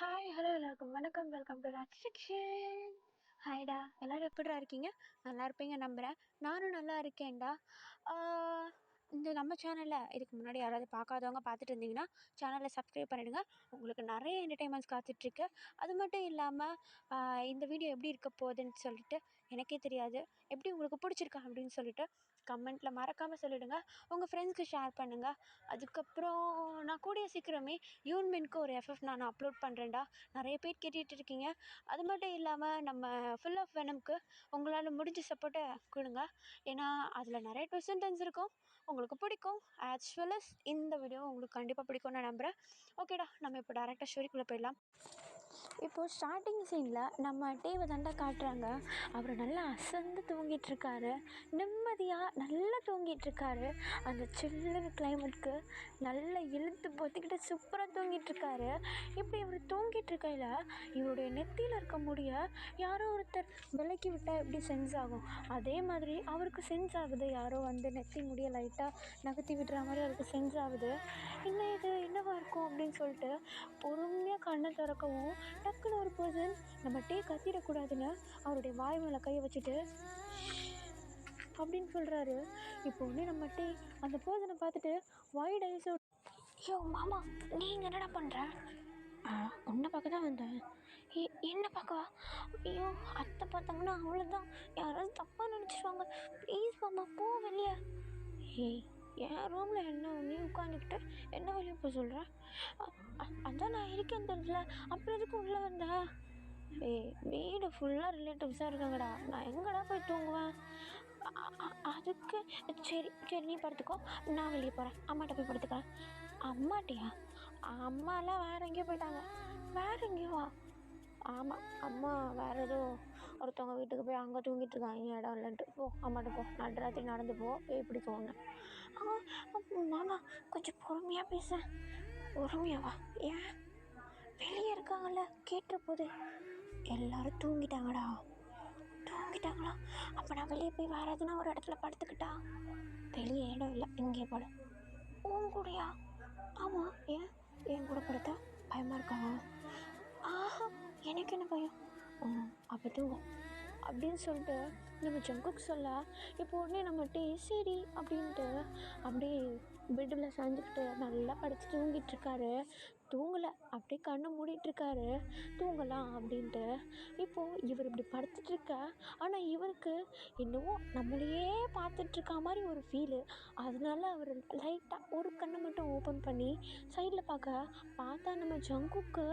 Hi hello எல்லாருக்கும் வணக்கம். Welcome to Raj section. ஹாய்டா, எல்லோரும் எப்படிடா இருக்கீங்க? நல்லா இருப்பீங்க நம்புகிறேன். நானும் நல்லா இருக்கேன்டா. இந்த நம்ம சேனலில் இதுக்கு முன்னாடி யாராவது பார்க்காதவங்க பார்த்துட்டு இருந்தீங்கன்னா சேனலை சப்ஸ்கிரைப் பண்ணிவிடுங்க. உங்களுக்கு நிறைய என்டர்டைன்மெண்ட்ஸ் காத்துட்ருக்கு. அது மட்டும் இல்லாமல் இந்த வீடியோ எப்படி இருக்க போகுதுன்னு சொல்லிட்டு எனக்கே தெரியாது. எப்படி உங்களுக்கு பிடிச்சிருக்கா அப்படின்னு சொல்லிட்டு கமெண்ட்டில் மறக்காமல் சொல்லிவிடுங்க. உங்கள் ஃப்ரெண்ட்ஸ்க்கு ஷேர் பண்ணுங்கள். அதுக்கப்புறம் நான் கூடிய சீக்கிரமே யூன்மின்க்கு ஒரு எஃப்எஃப் நான் அப்லோட் பண்ணுறேன்டா. நிறைய பேர் கேட்டுட்டு இருக்கீங்க. அது மட்டும் இல்லாமல் நம்ம ஃபுல் ஆஃப் வெனம்க்கு உங்களால் முடிஞ்ச சப்போர்ட்டை கொடுங்க. ஏன்னா அதில் நிறைய ட்விஸ்ட் அண்ட் டர்ன்ஸ் இருக்கும். உங்களுக்கு பிடிக்கும். ஆஸ் வெல் அஸ் இந்த வீடியோ உங்களுக்கு கண்டிப்பாக பிடிக்கும்னு நான் நம்புகிறேன். ஓகேடா, நம்ம இப்போ டேரெக்டாக ஸ்டோரிக்குள்ளே போயிடலாம். இப்போது ஸ்டார்டிங் சீனில் நம்ம டேவை தாண்டா காட்டுறாங்க. அவர் நல்லா அசந்து தூங்கிட்டுருக்காரு. நிம்மதியாக நல்லா தூங்கிட்டுருக்காரு. அந்த சில்லுன்னு கிளைமேட்க்கு நல்லா இழுத்து பொத்திக்கிட்டு சூப்பராக தூங்கிட்டுருக்காரு. இப்படி இவர் தூங்கிட்டுருக்கையில் இவருடைய நெத்தியில் இருக்க முடிய யாரோ ஒருத்தர் விலக்கி விட்டால் எப்படி சென்ஸ் ஆகும், அதே மாதிரி அவருக்கு சென்ஸ் ஆகுது. யாரோ வந்து நெத்தி முடிய லைட்டாக நகர்த்தி விடுற மாதிரி அவருக்கு சென்ஸ் ஆகுது. இன்னும் இது என்னவா இருக்கும் அப்படின்னு சொல்லிட்டு பொறுமையாக கண்ணை திறக்கவும் டக்குன்னு ஒரு பர்சன் நம்ம டே கத்திடக்கூடாதுன்னு அவருடைய வாய் மேலே கையை வச்சுட்டு அப்படின்னு சொல்கிறாரு. இப்போ உடனே நம்ம டே அந்த பர்சனை பார்த்துட்டு வைட் ஐஸோட, ஐயோ மாமா நீங்கள் என்னடா பண்ணுற? உன்னை பார்க்க தான் வந்தேன். என்ன பார்க்கவா? ஐயோ அத்தை பார்த்தாங்கன்னா அவ்வளோதான், யாராவது தப்பாக நினச்சிடுவாங்க. ப்ளீஸ் மாமா போ வெளியே. ஏய் என் ரூமில் என்ன நீ உட்காந்துக்கிட்டு என்ன வெளியே போய் சொல்கிற? அதான் நான் இருக்கேன்னு தெரியல, அப்புறம் எதுக்கு உள்ளே வந்தேன்? ஏய் வீடு ஃபுல்லாக ரிலேட்டிவ்ஸாக இருக்காங்கடா, நான் எங்கடா போய் தூங்குவேன்? அதுக்கு சரி சரி நீ படுத்துக்கோ, நான் வெளியே போகிறேன், அம்மாட்ட போய் படுத்துக்கிறேன். அம்மாட்டியா? அம்மாலாம் வேறு எங்கேயோ போயிட்டாங்க. வேறு எங்கேயோவா? ஆமாம், அம்மா வேறு ஏதோ ஒருத்தவங்க வீட்டுக்கு போய் அங்கே தூங்கிட்டு இருக்காங்க, இடம் இல்லைன்ட்டு. போ அம்மாட்ட போ, நடராத்திரி நடந்து போ, எப்படி தோணும்? மாமா கொஞ்சம் பொறுமையாக பேச. பொறுமையாவா? ஏன்? வெளியே இருக்காங்கல்ல, கேட்டுற போது. எல்லாரும் தூங்கிட்டாங்கடா. தூங்கிட்டாங்களா? அப்போ நான் வெளியே போய் வேறு எதுனா ஒரு இடத்துல படுத்துக்கிட்டா? வெளியே இடம் இல்லை, இங்கே படு. உன் கூடயா? ஆமாம். ஏன் என் கூட படுத்தா பயமாக இருக்கா? ஆஹா, எனக்கு என்ன பயம். அப்போ தூங்க அப்படின்னு சொல்லிட்டு நம்ம ஜங்குக்கு சொல்ல, இப்போ உடனே நம்ம டே சரி அப்படின்ட்டு அப்படியே பெட்டில் சாஞ்சிக்கிட்டு நல்லா படித்து தூங்கிட்டுருக்காரு. தூங்கலை, அப்படியே கண்ணை மூடிட்டுருக்காரு தூங்கலாம் அப்படின்ட்டு. இப்போது இவர் இப்படி படுத்துட்ருக்க, ஆனால் இவருக்கு என்னவோ நம்மளையே பார்த்துட்ருக்க மாதிரி ஒரு ஃபீலு. அதனால அவர் லைட்டாக ஒரு கண்ணை மட்டும் ஓப்பன் பண்ணி சைடில் பார்த்தா நம்ம ஜங்குக்கு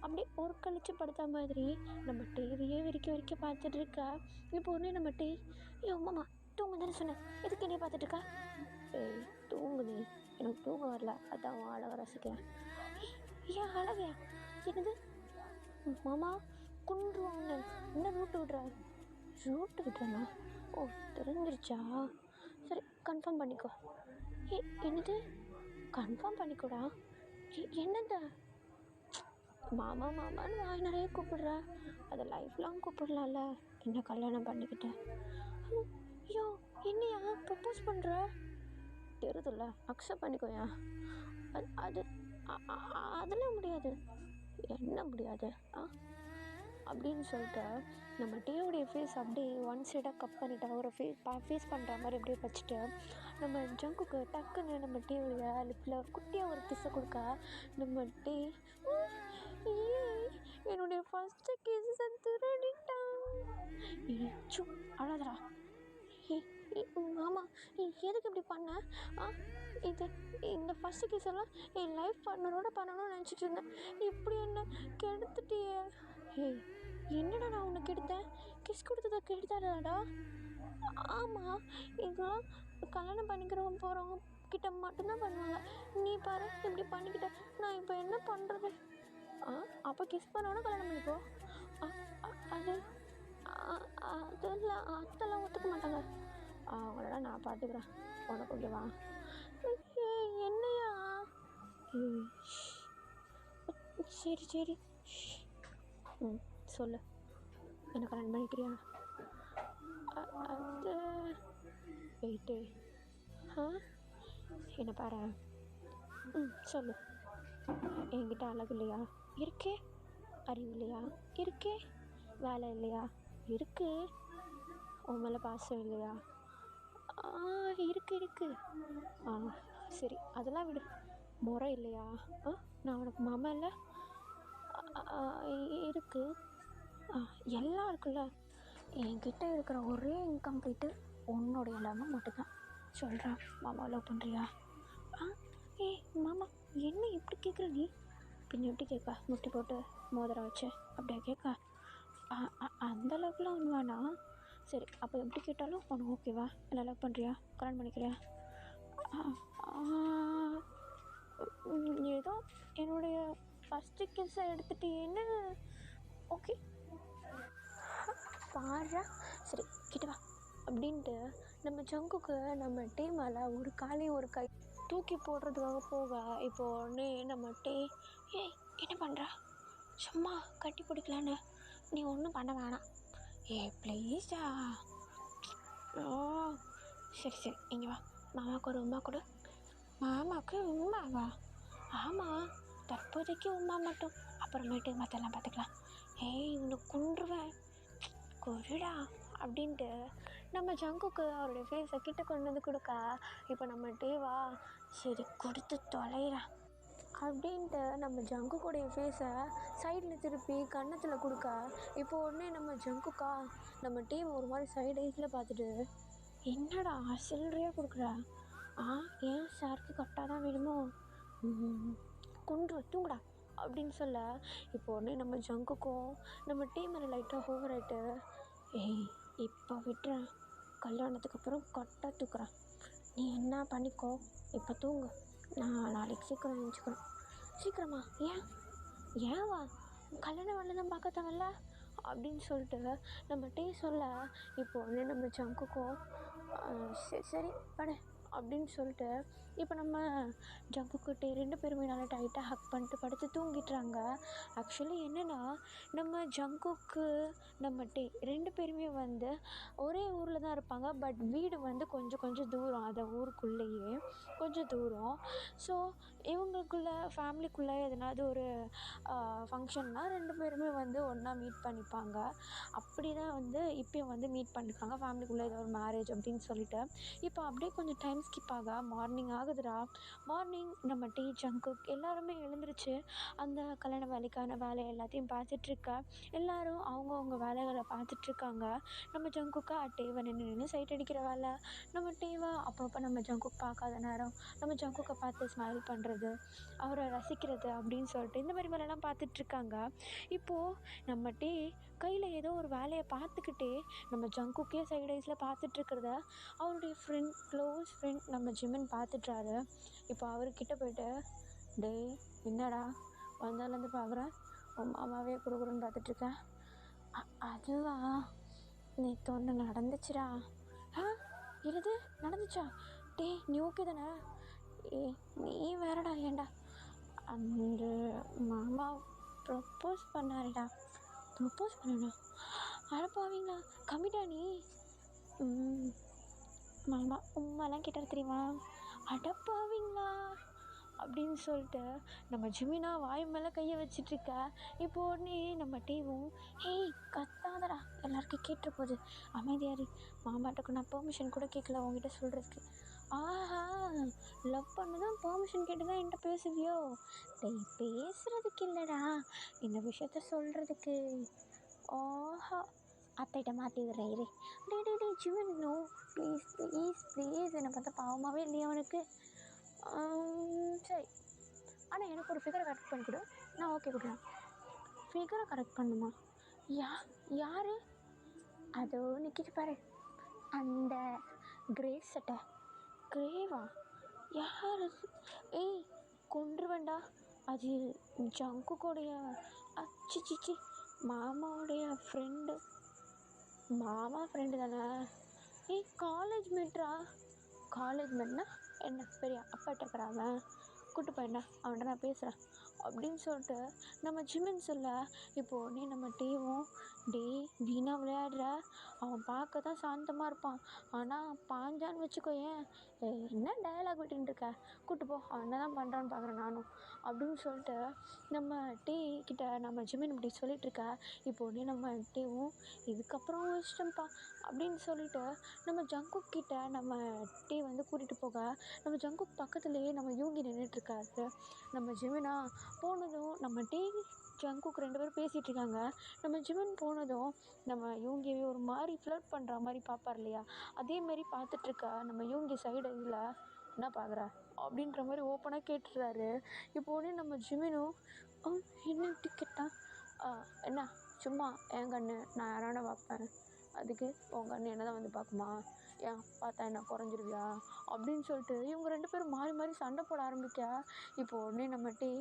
அப்படியே ஒரு கழிச்சு படுத்த மாதிரி நம்ம டிவியே விரிக்க பார்த்துட்ருக்க. இப்போ ஒன்றே நம்ம டே, ஐயோ மாமா தூங்க தானே சொன்னேன், எதுக்கு என்னைய பார்த்துட்ருக்கா? ஏய் தூங்குனே, எனக்கு தூங்க வரல, அதான் உன் அழகை ரசிக்கிறேன். ஏன் அழகையா? என்னது மாமா குன்றுவாங்க, என்ன ரூட்டு விட்றா? ரூட்டு விட்றேண்ணா? ஓ தெரிஞ்சிருச்சா? சரி கன்ஃபார்ம் பண்ணிக்கோ. என்னது கன்ஃபார்ம் பண்ணிக்கோடா? என்னது மாமா மாமான்னு வாய் நிறைய கூப்பிடுற, அதை லைஃப் லாங் கூப்பிடலாம்ல, என்ன கல்யாணம் பண்ணிக்கிட்டேன். ஐயோ என்னையா ப்ரப்போஸ் பண்ணுற? தெரியுதுல்ல, அக்செப்ட் பண்ணிக்கோயா. அது அதெல்லாம் முடியாது. என்ன முடியாது அப்படின்னு சொல்லிட்டு நம்ம டேவுடைய ஃபேஸ் அப்படியே ஒன் சைடாக கப் பண்ணிவிட்டு அவரை ஃபேஸ் பண்ணுற மாதிரி அப்படியே வச்சுட்டு நம்ம ஜங்குக்கு டக்குன்னு நம்ம டேவுடைய லிப்பில் ஒரு குட்டியாக ஒரு கிஸ்ஸை கொடுக்க, நம்ம டே என்னுடைய ஃபஸ்ட்டு கிஸ்ஸை திருடிட்டான். அழாதரா. மாமா எதுக்கு இப்படி பண்ண? இது இந்த ஃபஸ்ட்டு கிஸ் எல்லாம் என் லைஃப் பார்ட்னரோட பண்ணணும்னு நினச்சிட்டு இருந்தேன், இப்படி என்ன கெடுத்துட்டியே. ஏய் என்னடா நான் உன்னை கெடுத்தேன்? கிஸ் கொடுத்ததை கெடுத்தாடாடா? ஆமாம், இதெல்லாம் கல்யாணம் பண்ணிக்கிறவங்க போகிறவங்க கிட்ட மட்டும்தான் பண்ணுவாங்க. நீ பாரு இப்படி பண்ணிக்கிட்ட, நான் இப்போ என்ன பண்ணுறது? அப்போ கிஸ் பண்ணோன்னா கல்யாணம் பண்ணிக்கோ. அது அதெல்லாம் அத்தெல்லாம் ஒத்துக்க மாட்டாங்க. அவங்களோட நான் பார்த்துக்கிறேன், உனக்கு ஓகேவா? என்னையா? சரி சரி சொல்லு, என்ன கல்யாணம் பண்ணிக்கிறியா? அது வெயிட்டு என்ன பாரு. சொல்லு, என்கிட்ட அழகு இல்லையா? இருக்கே, அறிவு இல்லையா? இருக்கே. வேலை இல்லையா? இருக்கு. உன் மேலே பாசம் இல்லையா? இருக்கு. ஆ சரி, அதெல்லாம் விடு. முறை இல்லையா? நான் உனக்கு மாமா இல்லை? இருக்கு. எல்லாம் இருக்குல்ல. என்கிட்ட இருக்கிற ஒரே இன்கம்ப்ளீட்டு உன்னுடைய லவ் மட்டும்தான். சொல்கிறேன், மாமா லவ் பண்ணுறியா? ஏய் மாமா, என்ன இப்படி கேட்குற நீ? பின்ன எப்படி கேட்க? முட்டி போட்டு மோதிரம் வச்சு அப்படியே கேட்க? அந்த அளவுக்குலாம் ஒன்று வேணாம். சரி, அப்போ எப்படி கேட்டாலும் உனக்கு ஓகேவா? என்ன லவ் பண்ணுறியா? கல்யாணம் பண்ணிக்கிறியா? ஏதோ என்னுடைய ஃபஸ்ட்டு கிஸ்ஸை எடுத்துகிட்டேன்னு. ஓகே பாடுறா. சரி கிட்ட வா அப்படின்ட்டு நம்ம ஜங்குக்கு நம்ம டீ மேலே ஒரு காலையும் ஒரு கை தூக்கி போடுறதுக்காக போக, இப்போ உடனே நம்ம ஏய் என்ன பண்ணுற? சும்மா கட்டி பிடிக்கலான்னு. நீ ஒன்றும் பண்ண வேணாம். ப்ளீஸா. சரி இங்கே வா. மாமாவுக்கு ஒரு உமா கொடு. மாமாவுக்கு உமாவா? ஆமாம், தற்போதைக்கு உமா மட்டும். அப்புறமேட்டு மற்றெல்லாம் பார்த்துக்கலாம். இவனை கொன்றுவேன், கொருடா அப்படின்ட்டு நம்ம ஜங்குக்கு அவருடைய ஃபேஸை கிட்ட கொண்டு வந்து கொடுக்க, இப்போ நம்ம டேவா சரி கொடுத்து தொலைகிறேன் அப்படின்ட்டு நம்ம ஜங்குக்குடைய ஃபேஸை சைடில் திருப்பி கன்னத்தில் கொடுக்க, இப்போ உடனே நம்ம ஜங்குக்கா நம்ம டீம் ஒரு மாதிரி சைடு ஐஸில் பார்த்துட்டு, என்னடா சில்லறையாக கொடுக்குற? ஏன் சாருக்கு கரெக்டாக தான் வேணுமோ? கொன்று தூங்குடா அப்படின்னு சொல்ல, இப்போ உடனே நம்ம ஜங்குக்கும் நம்ம டீம் மேலே லைட்டாக ஓவர் ஆகிட்டு, இப்போ விட்டுறேன், கல்யாணத்துக்கு அப்புறம் கரெக்டாக தூக்குறேன். நீ என்ன பண்ணிக்கோ, இப்போ தூங்கு. நான் நாளைக்கு சீக்கிரம் எழுந்திரிச்சிக்கணும். சீக்கிரமா? ஏன்வா? கல்யாண வேலை தான் பார்க்க தேவையில்ல அப்படின்னு சொல்லிட்டு நம்ம டீ சொல்ல, இப்போ உடனே நம்ம ஜங்குக்கும் சரி படு அப்படின்னு சொல்லிட்டு இப்போ நம்ம ஜங்குக்கிட்டே 2 பேருமே நல்லா டைட்டாக ஹக் பண்ணிட்டு படுத்து தூங்கிட்டுறாங்க. ஆக்சுவலி என்னென்னா, நம்ம ஜங்குக்கு நம்ம 2 பேருமே வந்து ஒரே ஊரில் தான் இருப்பாங்க. பட் வீடு வந்து கொஞ்சம் தூரம், அதை ஊருக்குள்ளேயே கொஞ்சம் தூரம். ஸோ இவங்களுக்குள்ள ஃபேமிலிக்குள்ளே எதனாவது ஒரு ஃபங்க்ஷன்னா 2 பேருமே வந்து ஒன்றா மீட் பண்ணிப்பாங்க. அப்படி தான் வந்து இப்போயும் வந்து மீட் பண்ணியிருக்காங்க, ஃபேமிலிக்குள்ளே ஏதோ ஒரு மேரேஜ் அப்படின்னு சொல்லிட்டு. இப்போ அப்படியே கொஞ்சம் டைம் ஸ்கிப் ஆக மார்னிங் ஆகுதுடா. மார்னிங் நம்ம ஜங்குக் எல்லாருமே எழுந்திரிச்சு அந்த கல்யாண வேலை எல்லாத்தையும் பார்த்துட்ருக்க. எல்லோரும் அவங்கவுங்க வேலைகளை பார்த்துட்ருக்காங்க. நம்ம ஜங்குக்கா டேவை நின்று சைட் அடிக்கிற வேலை, நம்ம டேவை அப்பப்போ நம்ம ஜங்குக் பார்க்காத நேரம் நம்ம ஜங்குக்கை பார்த்து ஸ்மைல் பண்ணுறது, அவரை ரசிக்கிறது அப்படின்னு சொல்லிட்டு இந்த மாதிரி வேலைலாம் பார்த்துட்ருக்காங்க. இப்போது நம்ம கையில் ஏதோ ஒரு வேலையை பார்த்துக்கிட்டே நம்ம ஜங்குக்கே சைட் ஐஸில் பார்த்துட்ருக்கிறத அவருடைய க்ளோஸ் ஃப்ரெண்ட் நம்ம ஜிமின் பார்த்துட்றாரு. இப்போ அவர்கிட்ட போய்ட்டு, டேய் என்னடா வந்தாலேருந்து பார்க்குறேன், உன் மாமாவே குறுகுறுன்னு பார்த்துட்ருக்கேன். அதுவா, நேற்று ஒன்று நடந்துச்சுடா. என்னது நடந்துச்சா? நீ ஓகே தானே? நீ வேறடா, ஏன்டா? அந்த மாமா ப்ரப்போஸ் பண்ணாருடா. ப்ரப்போஸ் பண்ணா? அழப்பாவீங்களா? கம்மிட்டா நீ? மாமா உண்மைலாம் கேட்டார் தெரியுமா? அடப்பாவீங்களா அப்படின்னு சொல்லிட்டு நம்ம ஜிமினா வாய் மேலே கையை வச்சிட்ருக்க. இப்போ உடனே நம்ம டீவும், கத்தாதடா, எல்லாருக்கும் கேட்டுற போகுது, அமைதியாரி. மாமாட்டுக்கு நான் பெர்மிஷன் கூட கேட்கல உங்ககிட்ட சொல்கிறதுக்கு. லவ் பண்ணதான் பெர்மிஷன் கேட்டு தான் என்கிட்ட பேசுவியோ? பேசுகிறதுக்கு இல்லைடா, இந்த விஷயத்த சொல்கிறதுக்கு. அத்தைகிட்ட மாற்றி விடுறேன் இரு. டே ஜிவன், நோ ப்ளீஸ் என்னை பார்த்தா பாவமாகவே இல்லையா அவனுக்கு? சரி, ஆனால் எனக்கு ஒரு ஃபிகரை கரெக்ட் பண்ணி கொடு, நான் ஓகே கொடுக்குறேன். ஃபிகரை கரெக்ட் பண்ணுமா? யார்? அதோ நிற்கிட்டு பாரு, அந்த கிரே சட்டை. கிரேவா? யார் அது? கொன்றுவேண்டா, அது ஜங்குக்குடைய அச்சிச்சிச்சி மாமாவுடைய ஃப்ரெண்டு. மாமா ஃப்ரெண்டு தானே? காலேஜ் மேட்ரா? காலேஜ் மேட்னா என்ன பெரிய அப்பாட்ட இருக்கிறாங்க, கூட்டு போயிடா, அவன்கிட்ட நான் பேசுகிறேன். அப்படின்னு சொல்லிட்டு நம்ம ஜிமின் சொல்ல, இப்போது நீ நம்ம டீவும், டேய் வீணா விளையாடுற, அவன் பார்க்க தான் சாந்தமாக இருப்பான், ஆனால் பாஞ்சான்னு வச்சுக்கோயேன், என்ன டயலாக் விட்டுன்னு இருக்க, கூட்டு போ, அவன் என்ன தான் பண்ணுறான்னு பார்க்குறேன் நானும் அப்படின்னு சொல்லிட்டு நம்ம டீ கிட்ட நம்ம ஜிமின் இப்படி சொல்லிகிட்ருக்க, இப்போது நீ நம்ம டீவும் இதுக்கப்புறம் உன் இஷ்டம்ப்பா அப்படின்னு சொல்லிட்டு நம்ம ஜங்குக் கிட்ட நம்ம டீ வந்து கூட்டிகிட்டு போக, நம்ம ஜங்குக் பக்கத்துலேயே நம்ம யூங்கி நின்றுட்டுருக்காரு. நம்ம ஜிமினா போனதும் நம்ம டீ ஜங்குக் 2 பேரும் பேசிகிட்டு இருக்காங்க. நம்ம ஜிமின் போனதும் நம்ம யூங்கியவே ஒரு மாதிரி ஃப்ளர்ட் பண்ணுற மாதிரி பார்ப்பார் இல்லையா, அதேமாரி பார்த்துட்ருக்க நம்ம யூங்கி சைடு இதில் என்ன பார்க்குற அப்படின்ற மாதிரி ஓப்பனாக கேட்டுடுறாரு. இப்போ உடனே நம்ம ஜிமினும் என்ன இப்படி கேட்டான், என்ன சும்மா என் கண்ணு நான் யாரான பார்ப்பேன், அதுக்கு உன் கண்ணு என்ன தான் வந்து பார்க்குமா, ஏன் பார்த்தா என்ன குறைஞ்சிருவியா அப்படின்னு சொல்லிட்டு இவங்க 2 பேரும் மாறி மாறி சண்டை போட ஆரம்பிக்க, இப்போ உடனே நம்ம டீ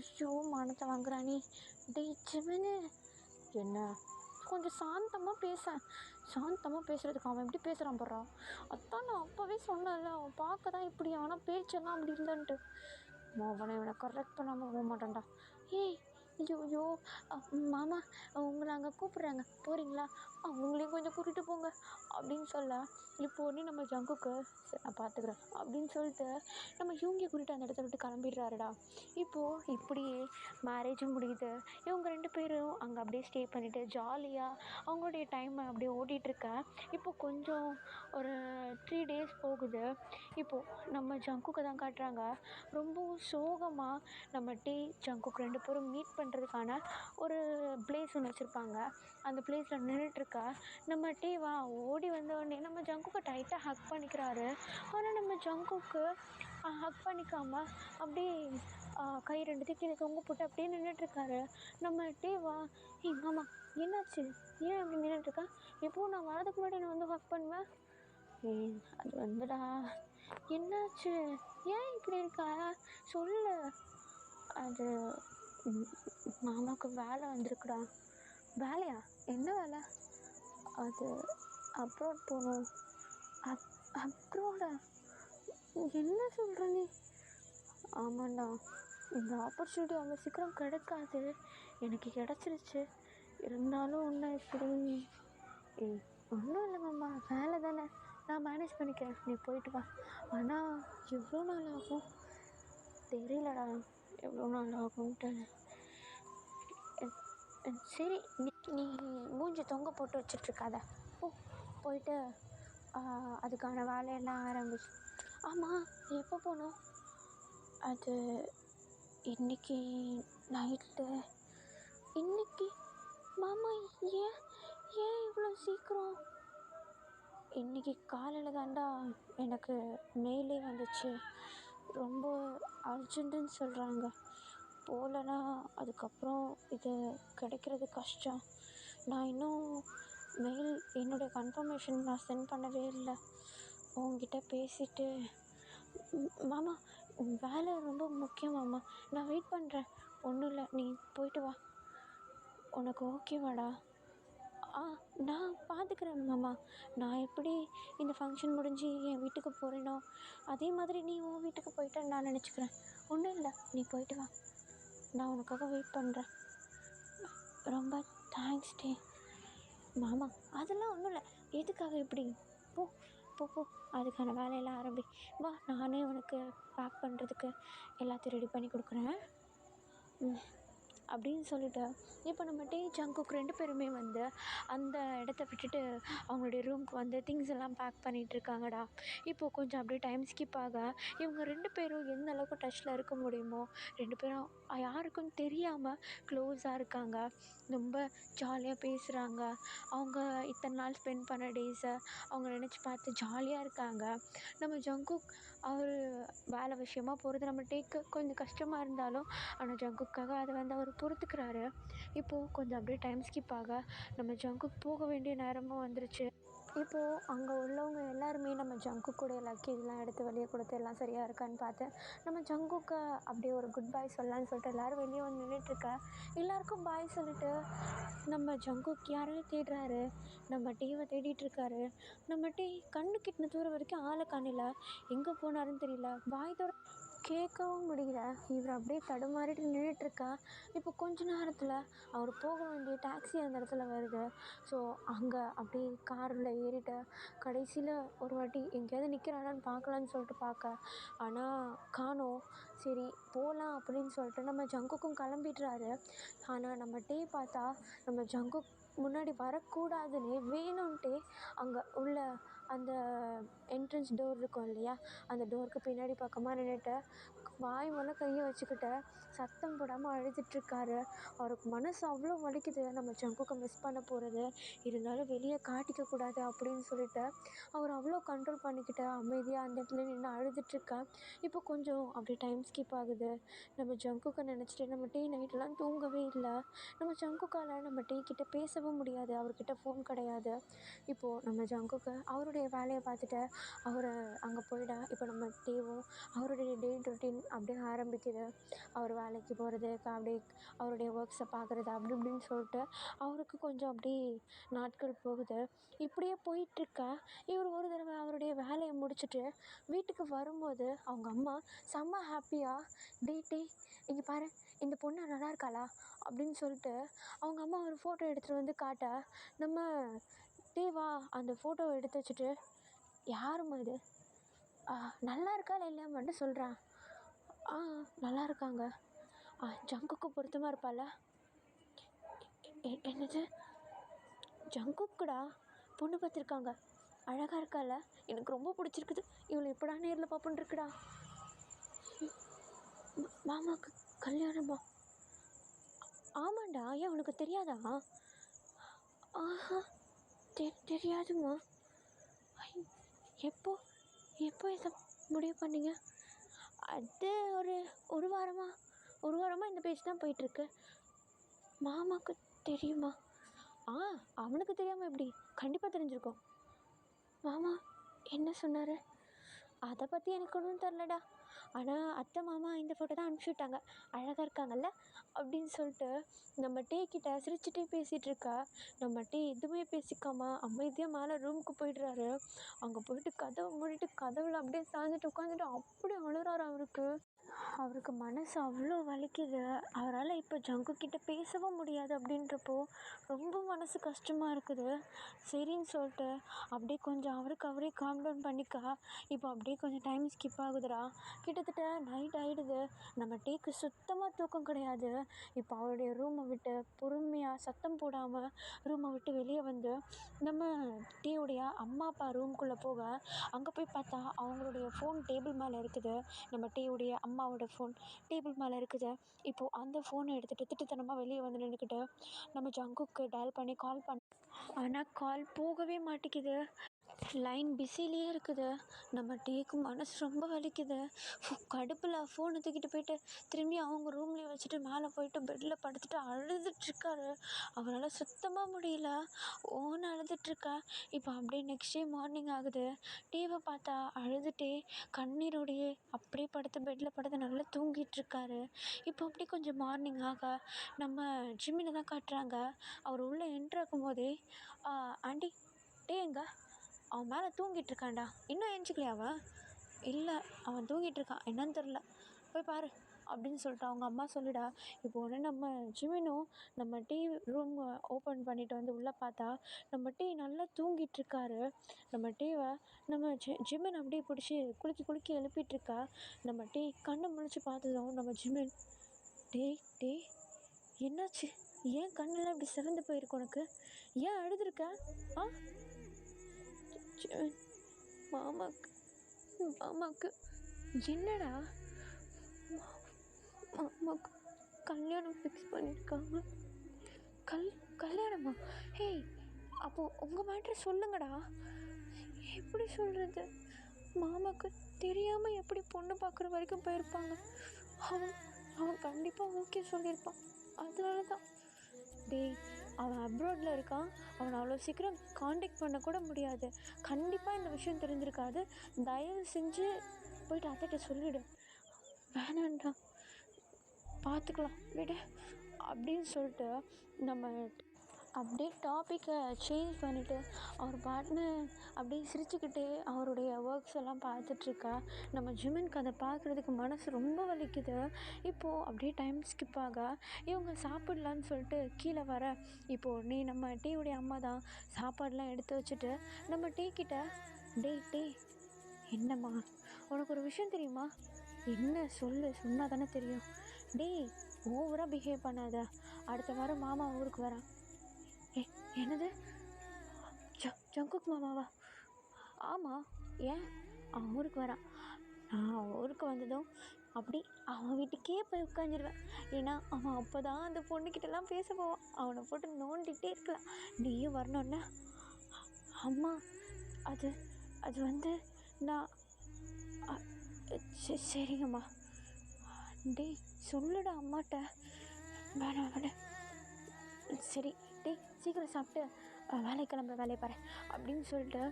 ஐயோ மானத்தை வாங்குறானே, டேய் ஜிமினு என்ன கொஞ்சம் சாந்தமாக பேசுகிறதுக்கு அவன் எப்படி பேசுகிறான் போடுறான், அதான் நான் அப்போவே சொன்னேன்ல அவன் பார்க்க தான் இப்படி, ஆனால் பேச்செல்லாம் அப்படி இல்லைன்ட்டு, அவனை இவனை கரெக்ட் பண்ணாமல் போக மாட்டான்டா. ஏய் ஐயோ மாமா உங்களை அங்கே கூப்பிட்றாங்க போகிறீங்களா, அவங்களையும் கொஞ்சம் கூட்டிகிட்டு போங்க அப்படின்னு சொல்ல, இப்போ உடனே நம்ம ஜங்குக்கு சரி நான் பார்த்துக்குறேன் அப்படின்னு சொல்லிட்டு நம்ம யூங்கியை கூட்டிகிட்டு அந்த இடத்த விட்டு கிளம்பிடுறாருடா. இப்போது இப்படியே மேரேஜும் முடியுது. இவங்க 2 பேரும் அங்கே அப்படியே ஸ்டே பண்ணிவிட்டு ஜாலியாக அவங்களுடைய டைமை அப்படியே ஓட்டிகிட்ருக்க. இப்போ கொஞ்சம் ஒரு 3 டேஸ் போகுது. இப்போது நம்ம ஜங்குக்கை தான் காட்டுறாங்க. ரொம்பவும் சோகமாக நம்ம டீ ஜங்குக் 2 பேரும் மீட் பண்ணுறதுக்கான ஒரு பிளேஸ் ஒன்று வச்சுருப்பாங்க. அந்த பிளேஸில் நின்றுட்டுருக்க நம்ம டீவா ஓடி வந்தோடனே நம்ம ஜங்குக்கை டைட்டாக ஹக் பண்ணிக்கிறாரு. ஆனால் நம்ம ஜங்குக்கு ஹக் பண்ணிக்காமல் அப்படியே கை 2 கீழே தொங்க போட்டு அப்படியே நின்றுட்டுருக்காரு. நம்ம டீவா ஏய் மாமா என்னாச்சு, ஏன் அப்படி நின்றுட்டுருக்கா, எப்போது நான் வரதுக்கு முன்னாடி நான் வந்து ஹக் பண்ணுவேன், அது வந்துடா என்னாச்சு, ஏன் இப்படி இருக்கா சொல்லு, அது மாமாவுக்கு வேலை வந்திருக்குடா. வேலையா, என்ன வேலை, அது அப்ராட் போகணும். அப்ராடா, என்ன சொல்கிற நீ, ஆமாண்டா இந்த ஆப்பர்ச்சுனிட்டி அவ்வளோ சீக்கிரம் கிடைக்காது, எனக்கு கிடச்சிருச்சு, இருந்தாலும் ஒன்றும் இப்படி ஒன்றும் இல்லை மாமா வேலை தானே, நான் மேனேஜ் பண்ணிக்கிறேன், நீ போயிட்டு வா, ஆனால் எவ்வளோ நாள் ஆகும் தெரியலடா, எவ்வளோ நாள் ஆகும்ன்ட்டு, சரி நீ மூஞ்சி தொங்க போட்டு வச்சிட்ருக்காத, போயிட்டு அதுக்கான வேலையெல்லாம் ஆரம்பிச்சு. ஆமாம் எப்போ போகணும், அது இன்றைக்கி நைட்டு. இன்றைக்கி மாமா, ஏன் ஏன் இவ்வளோ சீக்கிரம், இன்றைக்கி காலையில் தாண்டா எனக்கு மெயிலே வந்துச்சு, ரொம்ப அர்ஜென்ட்டுன்னு சொல்கிறாங்க, போகலன்னா அதுக்கப்புறம் இது கிடைக்கிறது கஷ்டம், நான் இன்னும் மெயில் என்னுடைய கன்ஃபர்மேஷன் நான் சென்ட் பண்ணவே இல்லை, உங்ககிட்ட பேசிவிட்டு மாமா வேலை ரொம்ப முக்கியம் மாமா, நான் வெயிட் பண்ணுறேன், ஒன்றும் இல்லை நீ போயிட்டு வா, உனக்கு ஓகேவாடா, நான் பார்த்துக்கிறேன் மாமா, நான் எப்படி இந்த ஃபங்க்ஷன் முடிஞ்சு என் வீட்டுக்கு போகிறேனோ அதே மாதிரி நீ உன் வீட்டுக்கு போயிட்டேன்னு நான் நினச்சிக்கிறேன், ஒன்றும் இல்லை நீ போயிட்டு வா, நான் உனக்காக வெயிட் பண்ணுறேன், ரொம்ப தேங்க்ஸ் டே மாமா, அதெல்லாம் ஒன்றும் இல்லை, எதுக்காக இப்படி, போ போ போ அதுக்கான வேலையெல்லாம் ஆரம்பி, வா நானே உனக்கு பேக் பண்ணுறதுக்கு எல்லாத்தையும் ரெடி பண்ணி கொடுக்குறேன் அப்படின்னு சொல்லிட்டு, இப்போ நம்ம டீ ஜங்குக் 2 பேருமே வந்து அந்த இடத்த விட்டுட்டு அவங்களுடைய ரூமுக்கு வந்து திங்ஸ் எல்லாம் பேக் பண்ணிகிட்ருக்காங்கடா. இப்போது கொஞ்சம் அப்படியே டைம் ஸ்கிப் ஆக இவங்க 2 பேரும் எந்த அளவுக்கு டச்சில் இருக்க முடியுமோ 2 பேரும் யாருக்கும் தெரியாமல் க்ளோஸாக இருக்காங்க, ரொம்ப ஜாலியாக பேசுகிறாங்க, அவங்க இத்தனை நாள் ஸ்பெண்ட் பண்ண டேஸை அவங்க நினச்சி பார்த்து ஜாலியாக இருக்காங்க. நம்ம ஜங்குக் அவர் வேலை விஷயமா போகிறது நம்ம டேக்கு கொஞ்சம் கஷ்டமாக இருந்தாலும் ஆனால் ஜங்குக்காக அதை வந்து அவர் பொறுத்துக்கிறாரு. இப்போது கொஞ்சம் அப்படியே டைம் ஸ்கிப் ஆக நம்ம ஜங்குக் போக வேண்டிய நேரமும் வந்துருச்சு. இப்போது அங்கே உள்ளவங்க எல்லாருமே நம்ம ஜங்குக்குடைய லக்கேஜ்லாம் எடுத்து வெளியே கொடுத்து எல்லாம் சரியாக இருக்கான்னு பார்த்து நம்ம ஜங்குக்கு அப்படியே ஒரு குட் பாய் சொல்லலான்னு சொல்லிட்டு எல்லோரும் வெளியே வந்து நின்றுட்டுருக்க, எல்லாருக்கும் பாய் சொல்லிட்டு நம்ம ஜங்குக் யாரையும் தேடுறாரு, நம்ம டீவை தேடிட்டுருக்காரு. நம்ம டீ கண்ணு கிட்டின தூரம் வரைக்கும் ஆளை காணல, எங்கே போனாருன்னு தெரியல, பாய் தோட கேட்கவும் முடியல. இவர் அப்படியே தடுமாறிட்டு நின்றுட்டுருக்கா. இப்போ கொஞ்ச நேரத்தில் அவர் போக வேண்டிய டாக்ஸி அந்த இடத்துல வருது. ஸோ அங்கே அப்படியே காரில் ஏறிட்டு கடைசியில் ஒரு வாட்டி எங்கேயாவது நிற்கிறாரான்னு பார்க்கலான்னு சொல்லிட்டு பார்க்க, ஆனால் காணோம். சரி போகலாம் அப்படின்னு சொல்லிட்டு நம்ம ஜங்குக்கும் கிளம்பிடுறாரு. ஆனால் நம்ம டீ பார்த்தா நம்ம ஜங்குக் முன்னாடி வரக்கூடாதுன்னே வேணும்ன்ட்டே அங்கே உள்ள அந்த என்ட்ரன்ஸ் டோர் இருக்கும் இல்லையா, அந்த டோருக்கு பின்னாடி பக்கமாக நின்றுட்டு வாய் மேலே கையை வச்சுக்கிட்டு சத்தம் போடாமல் அழுதுட்ருக்காரு. அவருக்கு மனசு அவ்வளோ வலிக்குது நம்ம ஜங்குக்கை மிஸ் பண்ண போகிறது, இருந்தாலும் வெளியே காட்டிக்க கூடாது அப்படின்னு சொல்லிட்டு அவர் அவ்வளோ கண்ட்ரோல் பண்ணிக்கிட்டு அமைதியாக அந்த இடத்துல நின்று அழுதுட்ருக்கேன். இப்போ கொஞ்சம் அப்படியே டைம் ஸ்கிப் ஆகுது. நம்ம ஜங்குக்கை நினச்சிட்டு நம்ம டீ நைட்டெலாம் தூங்கவே இல்லை. நம்ம ஜங்குக்கால் நம்ம டீ கிட்ட பேசவும் முடியாது, அவர்கிட்ட ஃபோன் கிடையாது. இப்போது நம்ம ஜங்குக்கு அவருடைய வேலையை பார்த்துட்டு அவர் அங்கே போயிட, இப்போ நம்ம டீவும் அவருடைய டே ரொட்டீன் அப்படியே ஆரம்பிக்குது. அவர் வேலைக்கு போகிறது, அப்படியே அவருடைய ஒர்க்ஸை பார்க்குறது அப்படி இப்படின்னு சொல்லிட்டு அவருக்கு கொஞ்சம் அப்படி நாட்கள் போகுது. இப்படியே போயிட்டுருக்க இவர் ஒரு தடவை அவருடைய வேலையை முடிச்சுட்டு வீட்டுக்கு வரும்போது அவங்க அம்மா செம்ம ஹாப்பியாக, டே இங்கே பாரு இந்த பொண்ணு நல்லா இருக்காளா அப்படின்னு சொல்லிட்டு அவங்க அம்மா ஒரு ஃபோட்டோ எடுத்துகிட்டு வந்து காட்ட, நம்ம டீவா அந்த ஃபோட்டோவை எடுத்து வச்சுட்டு யாரும்மா இது, நல்லா இருக்காளா இல்லையா மட்டும் சொல்கிறேன். நல்லா இருக்காங்க. ஜங்குக்கு பொருத்தமாக இருப்பாள. என்னது ஜங்குக்குடா பொண்ணு பார்த்துருக்காங்க, அழகாக இருக்கால, எனக்கு ரொம்ப பிடிச்சிருக்குது, இவளை எப்படா நேரில் பார்ப்போன்னு இருக்குடா. மாமாவுக்கு கல்யாணமா? ஆமாண்டா, ஏன் உனக்கு தெரியாதா? ஆஹா தெரியாதுமா. எப்போ எப்போ இதை முடிவு பண்ணீங்க? அது ஒரு வாரமாக இந்த பேச்சு தான் போயிட்டுருக்கு. மாமாவுக்கு தெரியுமா? அவனுக்கு தெரியாமல் எப்படி, கண்டிப்பாக தெரிஞ்சிருக்கோம். மாமா என்ன சொன்னார்? அதை பற்றி எனக்கு ஒன்றும் தெரிலடா, ஆனால் அத்தை மாமா இந்த ஃபோட்டோ தான் அனுப்பிச்சுட்டாங்க, அழகாக இருக்காங்கல்ல அப்படின்னு சொல்லிட்டு நம்ம டீ கிட்ட சிரிச்சுட்டே பேசிகிட்ருக்கா. நம்ம டீ எதுவுமே பேசிக்காமல் அமைதியாக மேலே ரூமுக்கு போய்ட்றாரு. அங்கே போயிட்டு கதவை மூடிட்டு கதவுல அப்படியே சாஞ்சிட்டு உட்காந்துட்டு அப்படி அழுறாரு. அவருக்கு மனசு அவ்வளோ வலிக்குது. அவரால் இப்போ ஜங்குக்கிட்ட பேசவும் முடியாது. அப்படின்றப்போ ரொம்ப மனசு கஷ்டமாக இருக்குது. சரின்னு சொல்லிட்டு அப்படியே கொஞ்சம் அவருக்கு அவரே காம் டவுன் பண்ணிக்கா. இப்போ அப்படியே கொஞ்சம் டைம் ஸ்கிப் ஆகுதுடா. கிட்டத்தட்ட நைட் ஆகிடுது. நம்ம டீக்கு சுத்தமாக தூக்கம் கிடையாது. இப்போ அவருடைய ரூமை விட்டு பொறுமையாக சத்தம் போடாமல் ரூமை விட்டு வெளியே வந்து நம்ம டீயுடைய அம்மா அப்பா ரூம்குள்ளே போக, அங்கே போய் பார்த்தா அவங்களுடைய ஃபோன் டேபிள் மேலே இருக்குது. நம்ம டீயுடைய அம்மாவோட ஃபோன் டேபிள் மேலே இருக்குது. இப்போது அந்த ஃபோனை எடுத்துகிட்டு திட்டுத்தனமாக வெளியே வந்து நின்றுக்கிட்டு நம்ம ஜங்குக்கு டயல் பண்ணி கால் ஆனால் கால் போகவே மாட்டேங்குது. லைன் பிஸிலேயே இருக்குது. நம்ம டீக்கு மனசு ரொம்ப வலிக்குது. கடுப்பில் ஃபோனை தூக்கிட்டு போயிட்டு திரும்பி அவங்க ரூம்லேயே வச்சுட்டு மேலே போயிட்டு பெட்டில் படுத்துட்டு அழுதுட்ருக்காரு. அவரால் சுத்தமாக முடியல, ஓன்னு அழுதுட்ருக்கா. இப்போ அப்படியே நெக்ஸ்ட் டே மார்னிங் ஆகுது. டீவை பார்த்தா அழுதுகிட்டே கண்ணீரோடையே அப்படியே படுத்து பெட்டில் படுத்து நல்லா தூங்கிட்டுருக்காரு. இப்போ அப்படியே கொஞ்சம் மார்னிங் ஆக நம்ம ஜிம்மினை தான் காட்டுறாங்க. அவர் உள்ளே என்ட்ராகும் போதே ஆண்டி டே எங்க, அவன் மேலே தூங்கிட்டுருக்கான்டா, இன்னும் ஏஞ்சிக்கலையா அவன்? இல்லை, அவன் தூங்கிட்டுருக்கான், என்னன்னு தெரில, போய் பாரு அப்படின்னு சொல்லிட்டு அவங்க அம்மா சொல்லிடா. இப்போ உடனே நம்ம ஜிமினும் நம்ம டீ ரூம் ஓப்பன் பண்ணிவிட்டு வந்து உள்ளே பார்த்தா நம்ம டீ நல்லா தூங்கிட்டுருக்காரு. நம்ம டீவை நம்ம ஜிமின் அப்படியே பிடிச்சி குலுக்கி எழுப்பிட்டுருக்கா. நம்ம டீ கண்ணை முழிச்சு பார்த்ததும் நம்ம ஜிமின், டே என்னாச்சு, ஏன் கண்ணெல்லாம் இப்படி சிறந்து போயிருக்கு உனக்கு, ஏன் அழுதுருக்க? மாமாக்கு என்னடா? மாமாக்கு கல்யாணம் ஃபிக்ஸ் பண்ணியிருக்காங்க. கல்யாணமா? ஹேய், அப்போது உங்கள் மேட்ரு சொல்லுங்கடா. எப்படி சொல்கிறது? மாமாக்கு தெரியாமல் எப்படி பொண்ணு பார்க்குற வரைக்கும் போயிருப்பாங்க. அவன் கண்டிப்பாக ஓகே சொல்லியிருப்பான். அதனால தான். டேய், அவன் அப்ராடில் இருக்கான், அவனை அவ்வளோ சீக்கிரம் காண்டாக்ட் பண்ண கூட முடியாது. கண்டிப்பாக இந்த விஷயம் தெரிஞ்சிருக்காது. தயவு செஞ்சு போயிட்டு அத்தைகிட்ட சொல்லிவிடு. வேணாண்டா, பார்த்துக்கலாம் விடு அப்படின்னு சொல்லிட்டு நம்ம அப்படியே டாப்பிக்கை சேஞ்ச் பண்ணிவிட்டு அவர் பாட்டுன்னு அப்படியே சிரிச்சுக்கிட்டே அவருடைய ஒர்க்ஸ் எல்லாம் பார்த்துட்ருக்கா. நம்ம ஜிமினுக்கு அதை பார்க்குறதுக்கு மனசு ரொம்ப வலிக்குது. இப்போது அப்படியே டைம் ஸ்கிப் ஆக இவங்க சாப்பிட்லான்னு சொல்லிட்டு கீழே வர, இப்போது நீ நம்ம டீயுடைய அம்மா தான் சாப்பாடெலாம் எடுத்து வச்சுட்டு நம்ம டீ கிட்ட, டேய் டீ, என்னம்மா உனக்கு ஒரு விஷயம் தெரியுமா? என்ன சொல்லு, சொன்னால் தானே தெரியும். டேய், ஓவராக பிஹேவ் பண்ணாத. அடுத்த வாரம் மாமா ஊருக்கு வரான். ஏ, என்னது? ஜங்குக் மாமாவா? ஆமாம், ஏன்? அவன் ஊருக்கு வரான். நான் ஊருக்கு வந்ததும் அப்படி அவன் வீட்டுக்கே போய் உட்காந்துருவேன். ஏன்னா அவன் அப்போ தான் அந்த பொண்ணுக்கிட்டலாம் பேச போவான். அவனை போட்டு நோண்டிகிட்டே இருக்கலாம். நீயும் வரணுன்னா. அம்மா, அது அது வந்து நான் சரிங்கம்மா. டேய் சொல்லுடா அம்மாட்ட. வேணாம் வேணாம். சரி டேய், சீக்கிரம் சாப்பிட்டு வேலைக்கு கிளம்புற, வேலையை பாரு அப்படின்னு சொல்லிட்டு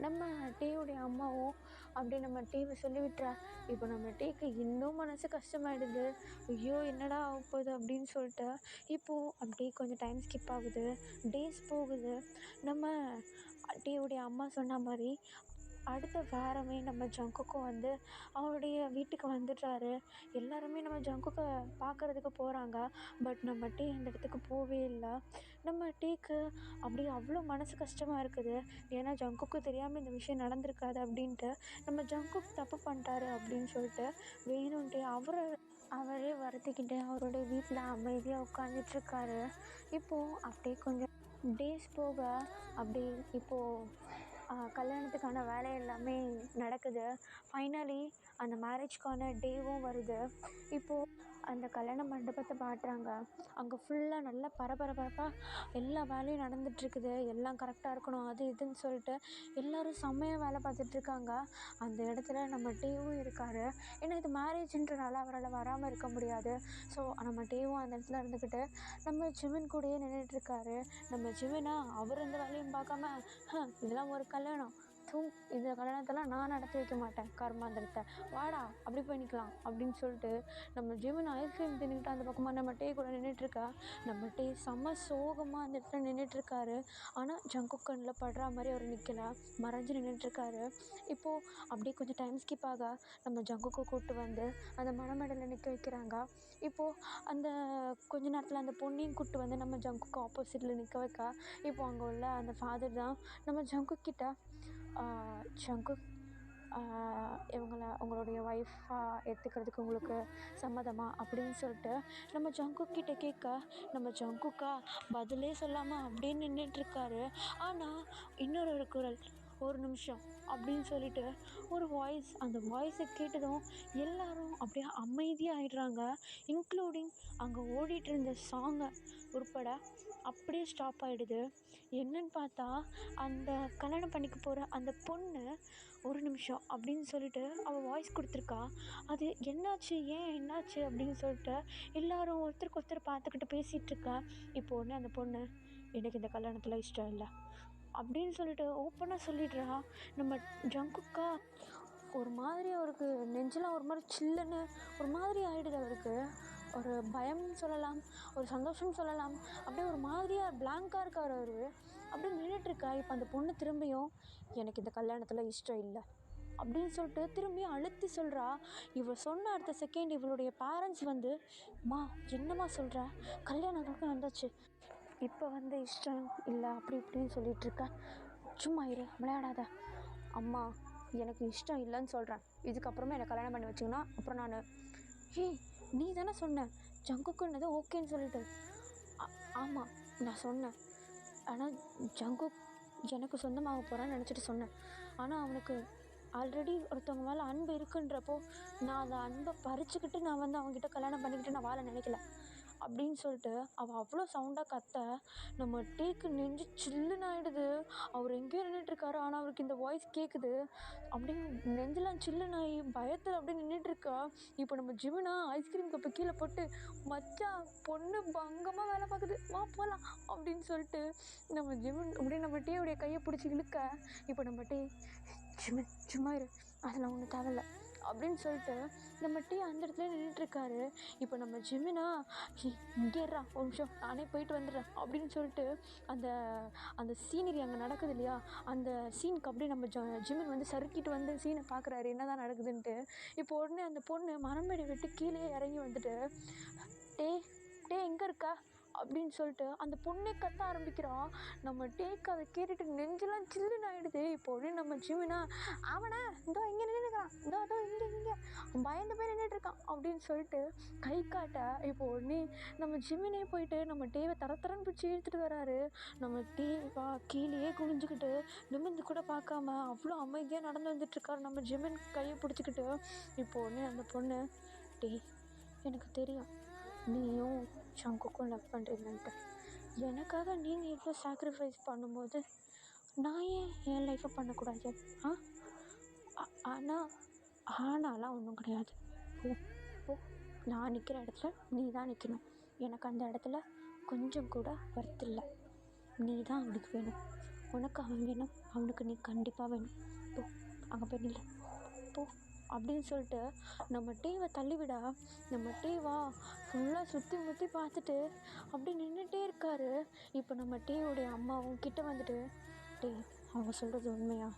நம்ம டீயுடைய அம்மாவும் அப்படியே நம்ம டீவை சொல்லி விட்டுறா. இப்போ நம்ம டீக்கு இன்னும் மனசு கஷ்டமாயிடுது. ஐயோ என்னடா ஆக போகுது அப்படின்னு சொல்லிட்டு இப்போது அப்படியே கொஞ்சம் டைம் ஸ்கிப் ஆகுது, டேஸ் போகுது. நம்ம டீயுடைய அம்மா சொன்ன மாதிரி அடுத்த வாரமே நம்ம ஜங்குக்கும் வந்து அவருடைய வீட்டுக்கு வந்துடுறாரு. எல்லாருமே நம்ம ஜங்குக்கை பார்க்குறதுக்கு போகிறாங்க. பட் நம்ம டீ அந்த இடத்துக்கு போகவே இல்லை. நம்ம டீக்கு அப்படியே அவ்வளோ மனசு கஷ்டமாக இருக்குது. ஏன்னா ஜங்குக்கு தெரியாமல் இந்த விஷயம் நடந்திருக்காது அப்படின்ட்டு, நம்ம ஜங்குக் தப்பு பண்ணிட்டாரு அப்படின்னு சொல்லிட்டு வேணும்ன்ட்டு அவரே வருத்திக்கிட்டு அவருடைய வீட்டில் அமைதியாக உட்காந்துட்ருக்காரு. இப்போது அப்படியே கொஞ்சம் டேஸ் போக அப்படியே இப்போது கல்யாணத்துக்கான வேலை எல்லாமே நடக்குது. ஃபைனலி அந்த மேரேஜ்க்கான டேவும் வருது. இப்போது அந்த கல்யாண மண்டபத்தை காட்டுறாங்க. அங்கே ஃபுல்லாக நல்லா பரபரப்பாக எல்லா வேலையும் நடந்துகிட்ருக்குது. எல்லாம் கரெக்டாக இருக்கணும், அது இதுன்னு சொல்லிட்டு எல்லோரும் செம்மையாக வேலை பார்த்துட்ருக்காங்க. அந்த இடத்துல நம்ம டேவும் இருக்கார். ஏன்னா இது மேரேஜ்ன்றனால அவரால் வராமல் இருக்க முடியாது. ஸோ நம்ம டேவும் அந்த இடத்துல இருந்துக்கிட்டு நம்ம ஜிமின் கூடயே நின்றுட்டுருக்காரு. நம்ம ஜிமினா அவர் இந்த வேலையும் பார்க்காம, இதெல்லாம் ஒரு கல்யாணம், இந்த கல்யாணத்தெல்லாம் நான் நடத்தி வைக்க மாட்டேன், கர்மாந்திரத்தை, வாடா அப்படி போய் நிற்கலாம் அப்படின்னு சொல்லிட்டு நம்ம ஜிமின் ஐஸ்கிரீம் தின்னுக்கிட்டு அந்த பக்கமாக நம்ம டே கூட நின்றுட்டுருக்கா. நம்ம டே செம்ம சோகமாக அந்த இடத்துல நின்றுட்டுருக்காரு. ஆனால் ஜங்குக் கண்ணில் படுற மாதிரி அவர் நிற்கல, மறைஞ்சு நின்றுட்டுருக்காரு. இப்போது அப்படியே கொஞ்சம் டைம் ஸ்கிப் ஆக நம்ம ஜங்குக்கை கூப்பிட்டு வந்து அந்த மணமேடையில் நிற்க வைக்கிறாங்க. இப்போது அந்த கொஞ்ச நேரத்தில் அந்த பொண்ணையும் கூப்பிட்டு வந்து நம்ம ஜங்குக்கு ஆப்போசிட்டில் நிற்க வைக்க, இப்போது அங்கே உள்ள அந்த ஃபாதர் தான் நம்ம ஜங்குக் கிட்ட, ஜங்குக், உங்களுடைய ஒய்ஃபாக ஏற்றுக்கிறதுக்கு உங்களுக்கு சம்மதமா அப்படின்னு சொல்லிட்டு நம்ம ஜங்குக் கிட்ட கேட்க, நம்ம ஜங்குக்கா பதிலே சொல்லாமல் அப்படியே நின்றுட்டுருக்காரு. ஆனால் இன்னொரு குரல், ஒரு நிமிஷம் அப்படின்னு சொல்லிட்டு ஒரு வாய்ஸ், அந்த வாய்ஸை கேட்டதும் எல்லாரும் அப்படியே அமைதியாக ஆயிடுறாங்க. இன்க்ளூடிங் அங்கே ஓடிட்டு இருந்த சாங்கை உட்பட அப்படியே ஸ்டாப் ஆகிடுது. என்னன்னு பார்த்தா அந்த கல்யாணம் பண்ணிக்க போகிற அந்த பொண்ணு ஒரு நிமிஷம் அப்படின்னு சொல்லிட்டு அவள் வாய்ஸ் கொடுத்துருக்கா. அது என்னாச்சு, ஏன் என்னாச்சு அப்படின்னு சொல்லிட்டு எல்லாரும் ஒருத்தருக்கு ஒருத்தர் பார்த்துக்கிட்டு பேசிகிட்ருக்கா. இப்போ ஒன்று அந்த பொண்ணு, எனக்கு இந்த கல்யாணத்தில் இஷ்டம் இல்லை அப்படின்னு சொல்லிட்டு ஓப்பனாக சொல்லிடுறா. நம்ம ஜங்குக்கா ஒரு மாதிரி அவருக்கு நெஞ்செல்லாம் ஒரு மாதிரி சில்லுன்னு ஒரு மாதிரி ஆகிடுது. அவருக்கு ஒரு பயம்னு சொல்லலாம், ஒரு சந்தோஷம்னு சொல்லலாம். அப்படியே ஒரு மாதிரியாக பிளாங்காக இருக்கார் அவர். அப்படியே நின்றுட்டுருக்கா. இப்போ அந்த பொண்ணு திரும்பியும், எனக்கு இந்த கல்யாணத்தில் இஷ்டம் இல்லை அப்படின்னு சொல்லிட்டு திரும்பியும் அழுத்தி சொல்கிறா. இவள் சொன்ன அடுத்த செகண்ட் இவளுடைய பேரண்ட்ஸ் வந்து, மா என்னம்மா சொல்கிற, கல்யாணம் வந்தாச்சு, இப்போ வந்து இஷ்டம் இல்லை அப்படி இப்படின்னு சொல்லிகிட்ருக்க, சும்மா இரு, விளையாடாத. அம்மா எனக்கு இஷ்டம் இல்லைன்னு சொல்கிறேன், இதுக்கப்புறமே என்னை கல்யாணம் பண்ணி வச்சிங்கன்னா அப்புறம் நான், நீ தானே சொன்ன ஜங்குக்குன்னது ஓகேன்னு சொல்லிட்டு. ஆமாம் நான் சொன்னேன், ஆனால் ஜங்குக் எனக்கு சொந்தமாக போகிறான்னு நினச்சிட்டு சொன்னேன். ஆனால் அவனுக்கு ஆல்ரெடி ஒருத்தவங்க மேலே அன்பு இருக்குன்றப்போ நான் அந்த அன்பை பறிச்சுக்கிட்டு நான் வந்து அவங்ககிட்ட கல்யாணம் பண்ணிக்கிட்டு நான் வாழ நினைக்கல அப்படின்னு சொல்லிட்டு அவள் அவ்வளோ சவுண்டாக கத்த, நம்ம டீக்கு நெஞ்சு சில்லுன்னு ஆகிடுது. அவர் எங்கேயோ நின்றுட்டுருக்காரு, ஆனால் அவருக்கு இந்த வாய்ஸ் கேட்குது. அப்படியே நெஞ்செல்லாம் சில்லுன்னு ஆகி பயத்தில் அப்படியே நின்றுட்டுருக்கா. இப்போ நம்ம ஜிமினா ஐஸ்கிரீம் கப்பை கீழே போட்டு, மச்சான் பொண்ணு பங்கமாக வேலை பார்க்குது, வா போகலாம் அப்படின்னு சொல்லிட்டு நம்ம ஜிமின் அப்படியே நம்ம டீயோடைய கையை பிடிச்சி இழுக்க, இப்போ நம்ம டீ, ஜிமின் சும்மா இரு, அதெல்லாம் ஒன்றும் தேவையில்ல, அப்படின்னு சொல்லிட்டு நம்ம டீ அந்த இடத்துல நின்றுட்டுருக்காரு. இப்போ நம்ம ஜிமினா இங்கேறா ஒரு நிமிஷம் நானே போயிட்டு வந்துடுறேன் அப்படின்னு சொல்லிட்டு அந்த அந்த சீனரி அங்கே நடக்குது இல்லையா, அந்த சீனுக்கு அப்படியே நம்ம ஜிமின் வந்து சறுக்கிட்டு வந்து சீனை பார்க்குறாரு என்ன தான் நடக்குதுன்ட்டு. இப்போ உடனே அந்த பொண்ணு மரமேடை விட்டு கீழே இறங்கி வந்துட்டு, டே டே எங்கே இருக்கா அப்படின்னு சொல்லிட்டு அந்த பொண்ணே கத்த ஆரம்பிக்கிறான். நம்ம டேக்கு அதை கேட்டுட்டு நெஞ்செல்லாம் சில்லுன்னு ஆகிடுது. இப்போ உடனே நம்ம ஜிமினா, அவனா இதோ இங்கே நின்றுக்கிறான், இதோ இதோ இங்கே பயந்து போய் நின்றுட்டுருக்கான் அப்படின்னு சொல்லிட்டு கை காட்ட, இப்போ உடனே நம்ம ஜிமினே போயிட்டு நம்ம டேவை தரன்னு பிடிச்சி இழுத்துட்டு வராரு. நம்ம டேவா கீழேயே குனிஞ்சுக்கிட்டு நிமிர்ந்து கூட பார்க்காம அவ்வளோ அமைதியாக நடந்து வந்துட்டுருக்காரு நம்ம ஜிமின் கையை பிடிச்சிக்கிட்டு. இப்போ உடனே அந்த பொண்ணு, டே எனக்கு தெரியும் நீயும் சங்குக்கும் லவ் பண்ணுறீங்கன்ட்டு. எனக்காக நீங்கள் இவ்வளோ சாக்ரிஃபைஸ் பண்ணும்போது நான் ஏன் என் லைஃப்பை பண்ணக்கூடாது? ஆனாலாம் ஒன்றும் கிடையாது. ஓ ஓ நான் நிற்கிற இடத்துல நீ தான் நிற்கணும். எனக்கு அந்த இடத்துல கொஞ்சம் கூட வருத்தில்லை. நீ தான் அவனுக்கு வேணும். உனக்கு அவன் வேணும், அவனுக்கு நீ கண்டிப்பாக வேணும். போ அங்கே போய் நில்லை போ அப்படின்னு சொல்லிட்டு நம்ம டீவை தள்ளிவிட, நம்ம டீவா ஃபுல்லாக சுற்றி முற்றி பார்த்துட்டு அப்படி நின்றுட்டே இருக்காரு. இப்போ நம்ம டீவுடைய அம்மாவும் கிட்ட வந்துட்டு, டீ அவங்க சொல்கிறது உண்மையா?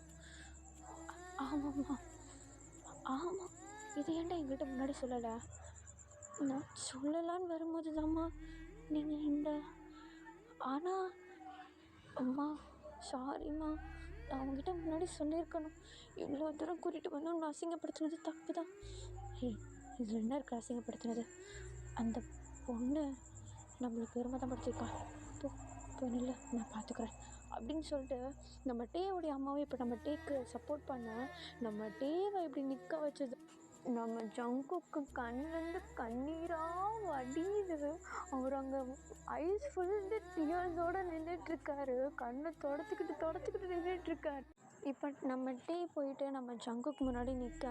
ஆமாம்மா ஆமாம். இது ஏன்டா எங்கள்கிட்ட முன்னாடி சொல்லலை? நான் சொல்லலான்னு வரும்போது தாம்மா நீங்கள் இந்த ஆனால் அம்மா சாரிம்மா, நான் அவங்ககிட்ட முன்னாடி சொல்லியிருக்கணும். இவ்வளோ தூரம் கூட்டிகிட்டு வந்து ஒன்று அசிங்கப்படுத்துனது தப்பு தான். இதில் என்ன இருக்குது அசிங்கப்படுத்துனது? அந்த பொண்ணு நம்மளுக்கு பெருமை தான் படுத்திருக்கா. போய் நில்லை நான் பார்த்துக்குறேன் அப்படின்னு சொல்லிட்டு நம்ம டேவுடைய அம்மாவை இப்போ நம்ம டேக்கு சப்போர்ட் பண்ண நம்ம டேவை இப்படி நிற்க வச்சது. நம்ம ஜங்குக்கு கண்ணிலேருந்து கண்ணீராக வடியுது. அவர் அங்கே ஐஸ் ஃபுல்லு டியர்ஸோடு நின்றுட்டுருக்காரு. கண்ணை தொடச்சிக்கிட்டு நின்றுட்டுருக்காரு. இப்போ நம்ம டீ போயிட்டு நம்ம ஜங்குக்கு முன்னாடி நிற்க,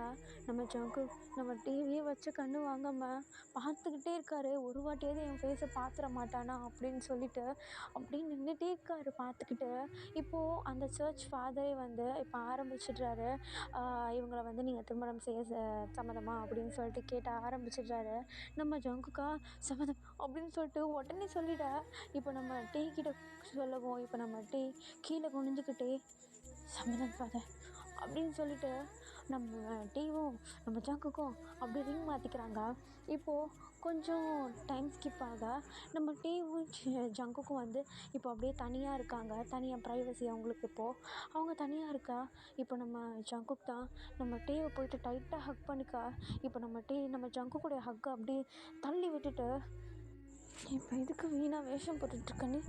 நம்ம ஜங்கு நம்ம டிவியே வச்சு கண்ணு வாங்காமல் பார்த்துக்கிட்டே இருக்காரு. ஒரு வாட்டியாவது என் ஃபேஸை பார்த்துட மாட்டானா அப்படின்னு சொல்லிட்டு அப்படியே நின்றுட்டே இருக்காரு பார்த்துக்கிட்டு. இப்போது அந்த சர்ச் ஃபாதரே வந்து இப்போ ஆரம்பிச்சிடுறாரு. இவங்களை வந்து நீங்கள் திருமணம் செய்ய சம்மதமா அப்படின்னு சொல்லிட்டு கேட்ட ஆரம்பிச்சிடுறாரு. நம்ம ஜங்குக்கா சம்மதம் அப்படின்னு சொல்லிட்டு உடனே சொல்லிட, இப்போ நம்ம டீ கிட்ட சொல்லவும் இப்போ நம்ம டீ கீழே குனிஞ்சுக்கிட்டே சம்மதம் ஃபாதர் அப்படின்னு சொல்லிட்டு நம்ம டீவும் நம்ம ஜங்குக்கும் அப்படி ரிங் மாற்றிக்கிறாங்க. இப்போது கொஞ்சம் டைம் ஸ்கிப் ஆக நம்ம டீவும் ஜங்குக்கும் வந்து இப்போ அப்படியே தனியாக இருக்காங்க. தனியாக ப்ரைவசி அவங்களுக்கு. இப்போது அவங்க தனியாக இருக்கா. இப்போ நம்ம ஜங்குக்கு தான் நம்ம டீவை போயிட்டு டைட்டாக ஹக் பண்ணிக்கா. இப்போ நம்ம ஜங்குக்குடைய ஹக்கை அப்படியே தள்ளி விட்டுட்டு, இப்போ எதுக்கு வீணாக வேஷம் போட்டுட்ருக்கன்னு?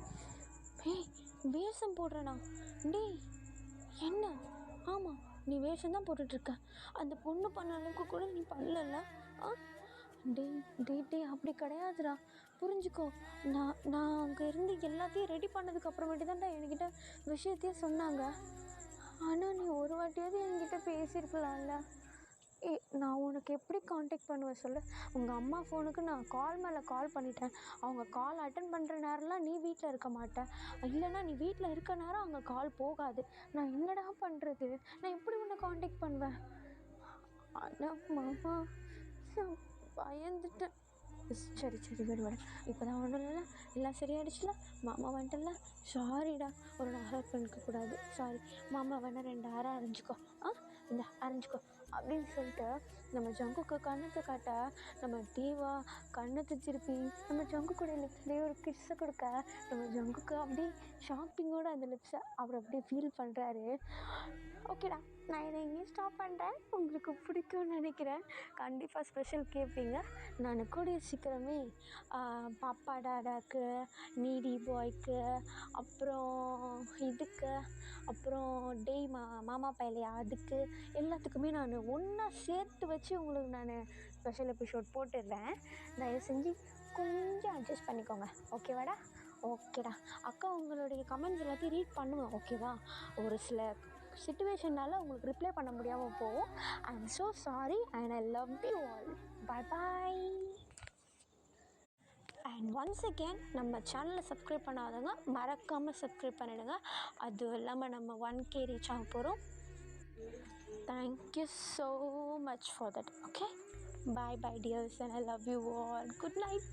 வேஷம் போடுறேண்ணா? டே என்ன? ஆமாம் நீ வேஷம் தான் போட்டுட்ருக்க. அந்த பொண்ணு பண்ண அளவுக்கு கூட நீ பண்ணல. டே அப்படி கிடையாதுடா, புரிஞ்சுக்கோ. நான் அங்கே இருந்து எல்லாத்தையும் ரெடி பண்ணதுக்கு அப்புறமேட்டு தான்டா என்கிட்ட விஷயத்தையே சொன்னாங்க. ஆனால் நீ ஒரு வாட்டியாவது என்கிட்ட பேசியிருக்கலாம்ல. நான் உனக்கு எப்படி காண்டாக்ட் பண்ணுவேன் சொல்லு? உங்கள் அம்மா ஃபோனுக்கு நான் கால் மேலே கால் பண்ணிட்டேன். அவங்க கால் அட்டன் பண்ணுற நேரம்லாம் நீ வீட்டில் இருக்க மாட்டேன். இல்லைனா நீ வீட்டில் இருக்க நேரம் அங்கே கால் போகாது. நான் என்னடா பண்ணுறது? நான் எப்படி உன்னை காண்டாக்ட் பண்ணுவேன்? ஆனால் மாமா நான் பயந்துட்டேன். சரி விடு. இப்போ தான் ஒன்றும் இல்லை, எல்லாம் சரியாயிடுச்சுல. மாமா வந்துட்டல. சாரிடா, ஒரு நான் ஹர்ட் பண்ணிக்கக்கூடாது. சாரி மாமா வேணா 2 அரை அரைஞ்சிக்கோ. இந்த அரைஞ்சிக்கோ அப்படின்னு சொல்லிட்டு நம்ம ஜங்குக்கு கண்ணத்தை காட்ட, நம்ம டீவா கண்ணத்தை திருப்பி நம்ம ஜங்கு கூட லிப்ஸ்லேயே ஒரு கிஸ்ஸை கொடுக்க, நம்ம ஜங்குக்கு அப்படியே ஷாப்பிங்கோடு அந்த லிப்ஸை அவர் அப்படியே ஃபீல் பண்ணுறாரு. ஓகேடா, நான் இதை இங்கேயும் ஸ்டாப் பண்ணுறேன். உங்களுக்கு பிடிக்கும்னு நினைக்கிறேன். கண்டிப்பாக ஸ்பெஷல் கேட்பீங்க. நான் கூடிய சீக்கிரமே பாப்பா டாடாக்கு, நீடி பாய்க்கு, அப்புறம் இதுக்கு, அப்புறம் டேய் மாமா பையலையா அதுக்கு எல்லாத்துக்குமே நான் ஒன்றா சேர்த்து வச்சு உங்களுக்கு நான் ஸ்பெஷல் எபிசோட் போட்டுடுறேன். தயவு செஞ்சு கொஞ்சம் அட்ஜஸ்ட் பண்ணிக்கோங்க. ஓகேவாடா? ஓகேடா. அக்கா உங்களுடைய கமெண்ட்ஸ் எல்லாத்தையும் ரீட் பண்ணுவேன். ஓகேவா? ஒரு சில சிச்சுவேஷனால் உங்களுக்கு ரிப்ளை பண்ண முடியாமல் போகும். I am so sorry and I love you all. Bye. And once again நம்ம சேனலை சப்ஸ்கிரைப் பண்ணாதவங்க மறக்காமல் சப்ஸ்கிரைப் பண்ணிவிடுங்க. அதுவும் இல்லாமல் நம்ம 1K ரீச் ஆக போகிறோம். Thank you so much for that. Okay. Bye bye, dears, and I love you all. Good night.